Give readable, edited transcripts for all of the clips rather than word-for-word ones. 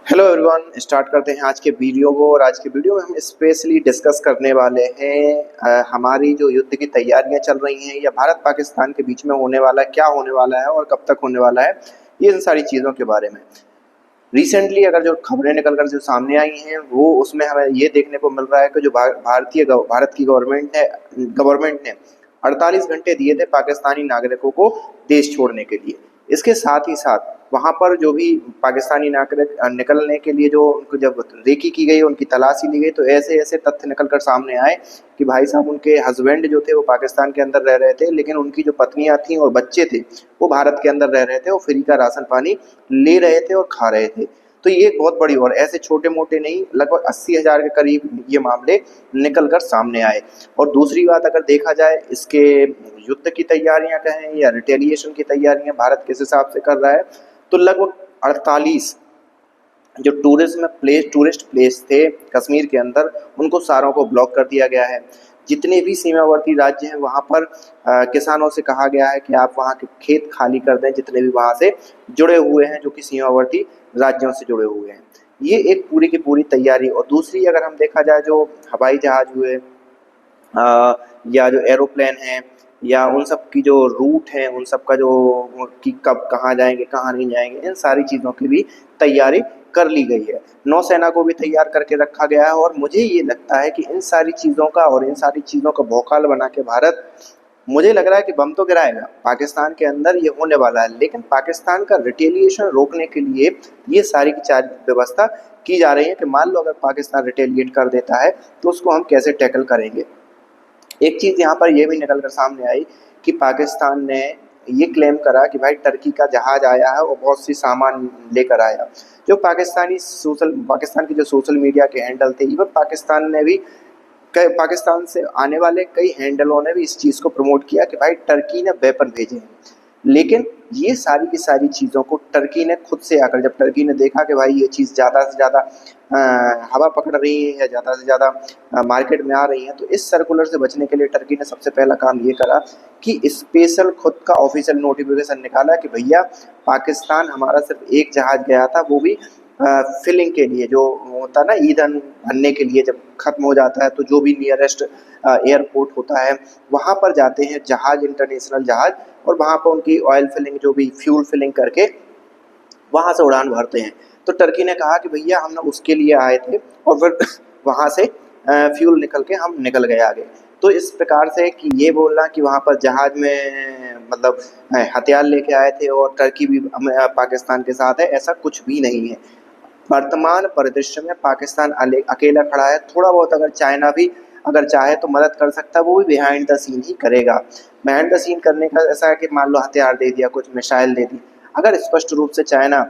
Hello everyone, start करते हैं आज के वीडियो को। और आज के वीडियो में हम स्पेशली डिस्कस करने वाले हैं हमारी जो युद्ध की तैयारियां चल रही हैं या भारत पाकिस्तान के बीच में होने वाला है, क्या होने वाला है और कब तक होने वाला है, ये इन सारी चीज़ों के बारे में। रिसेंटली अगर जो खबरें निकल कर जो सामने आई हैं वो उसमें हमें ये देखने को मिल रहा है कि जो भारत की गवर्नमेंट ने 48 घंटे दिए थे पाकिस्तानी नागरिकों को देश छोड़ने के लिए। इसके साथ ही साथ वहाँ पर जो भी पाकिस्तानी नागरिक निकलने के लिए जो उनको जब रेकी की गई, उनकी तलाशी ली गई, तो ऐसे ऐसे तथ्य निकल कर सामने आए कि भाई साहब उनके हस्बैंड जो थे वो पाकिस्तान के अंदर रह रहे थे, लेकिन उनकी जो पत्नियां थीं और बच्चे थे वो भारत के अंदर रह रहे थे और फ्री का राशन पानी ले रहे थे और खा रहे थे। तो ये एक बहुत बड़ी, और ऐसे छोटे मोटे नहीं, लगभग 80,000 के करीब ये मामले निकल कर सामने आए। और दूसरी बात अगर देखा जाए, इसके युद्ध की तैयारियां कहें या रिटेलिएशन की तैयारियां भारत किस हिसाब से कर रहा है, तो लगभग 48 जो टूरिस्ट प्लेस थे कश्मीर के अंदर, उनको सारों को ब्लॉक कर दिया गया है। जितने भी सीमावर्ती राज्य हैं वहाँ पर किसानों से कहा गया है कि आप वहाँ के खेत खाली कर दें, जितने भी वहाँ से जुड़े हुए हैं, जो कि सीमावर्ती राज्यों से जुड़े हुए हैं। ये एक पूरी की पूरी तैयारी। और दूसरी अगर हम देखा जाए, जो हवाई जहाज हुए या जो एरोप्लेन हैं या उन सब की जो रूट है, उन सब का जो कि कब कहाँ जाएंगे कहाँ नहीं जाएंगे, इन सारी चीज़ों की भी तैयारी कर ली गई है। नौसेना को भी तैयार करके रखा गया है। और मुझे ये लगता है कि इन सारी चीज़ों का और इन सारी चीज़ों का भौकाल बना के भारत, मुझे लग रहा है कि बम तो गिराएगा पाकिस्तान के अंदर, ये होने वाला है। लेकिन पाकिस्तान का रिटेलिएशन रोकने के लिए ये सारी की सारी व्यवस्था की जा रही है कि मान लो अगर पाकिस्तान रिटेलिएट कर देता है तो उसको हम कैसे टैकल करेंगे। एक चीज़ यहाँ पर यह भी निकल कर सामने आई कि पाकिस्तान ने ये क्लेम करा कि भाई टर्की का जहाज आया है और बहुत सी सामान लेकर आया। जो पाकिस्तान की जो सोशल मीडिया के हैंडल थे, इवन पाकिस्तान से आने वाले कई हैंडलों ने भी इस चीज़ को प्रमोट किया कि भाई टर्की ने वेपन भेजे हैं। लेकिन ये सारी की सारी चीज़ों को टर्की ने खुद से आकर, जब टर्की ने देखा कि भाई ये चीज़ ज़्यादा से ज़्यादा हवा पकड़ रही है या ज़्यादा से ज़्यादा मार्केट में आ रही है, तो इस सर्कुलर से बचने के लिए टर्की ने सबसे पहला काम ये करा कि स्पेशल खुद का ऑफिशियल नोटिफिकेशन निकाला कि भैया पाकिस्तान हमारा सिर्फ एक जहाज़ गया था, वो भी फिलिंग के लिए, जो होता है ना ईंधन भरने के लिए, जब खत्म हो जाता है तो जो भी नियरेस्ट एयरपोर्ट होता है वहाँ पर जाते हैं जहाज़, इंटरनेशनल जहाज़, और वहाँ पर उनकी ऑयल फिलिंग, जो भी फ्यूल फिलिंग करके वहाँ से उड़ान भरते हैं। तो टर्की ने कहा कि भैया हम ना उसके लिए आए थे और फिर वहाँ से फ्यूल निकल के हम निकल गए आगे। तो इस प्रकार से कि ये बोलना कि वहाँ पर जहाज़ में मतलब हथियार लेके आए थे और टर्की भी पाकिस्तान के साथ है, ऐसा कुछ भी नहीं है। वर्तमान परिदृश्य में पाकिस्तान अकेला खड़ा है। थोड़ा बहुत अगर चाइना भी अगर चाहे तो मदद कर सकता है, वो भी बिहाइंड द सीन ही करेगा। बिहाइंड द सीन करने का ऐसा है कि मान लो हथियार दे दिया, कुछ मिसाइल दे दी, अगर स्पष्ट रूप से चाइना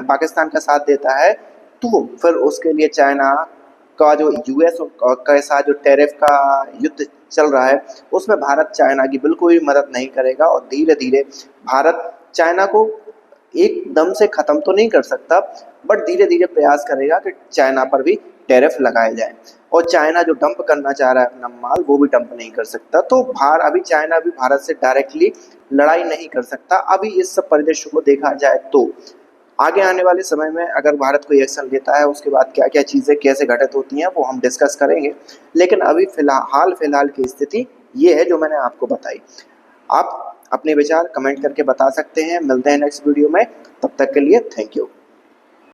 पाकिस्तान का साथ देता है तो फिर उसके लिए चाइना का जो यूएस के साथ जो टैरिफ का युद्ध चल रहा है, उसमें भारत चाइना की बिल्कुल भी मदद नहीं करेगा। और धीरे धीरे भारत चाइना को एकदम से ख़त्म तो नहीं कर सकता, बट धीरे धीरे प्रयास करेगा कि चाइना पर भी टैरिफ लगाए जाए। और चाइना जो डंप करना चाह रहा है अपना माल, वो भी डंप नहीं कर सकता। तो अभी चाइना भी भारत से डायरेक्टली लड़ाई नहीं कर सकता। अभी इस सब परिदृश्य को देखा जाए तो आगे आने वाले समय में अगर भारत कोई एक्शन लेता है, उसके बाद क्या क्या चीज़ें कैसे घटित होती हैं वो हम डिस्कस करेंगे। लेकिन अभी फिलहाल की स्थिति ये है जो मैंने आपको बताई। आप अपने विचार कमेंट करके बता सकते हैं। मिलते हैं नेक्स्ट वीडियो में, तब तक के लिए थैंक यू।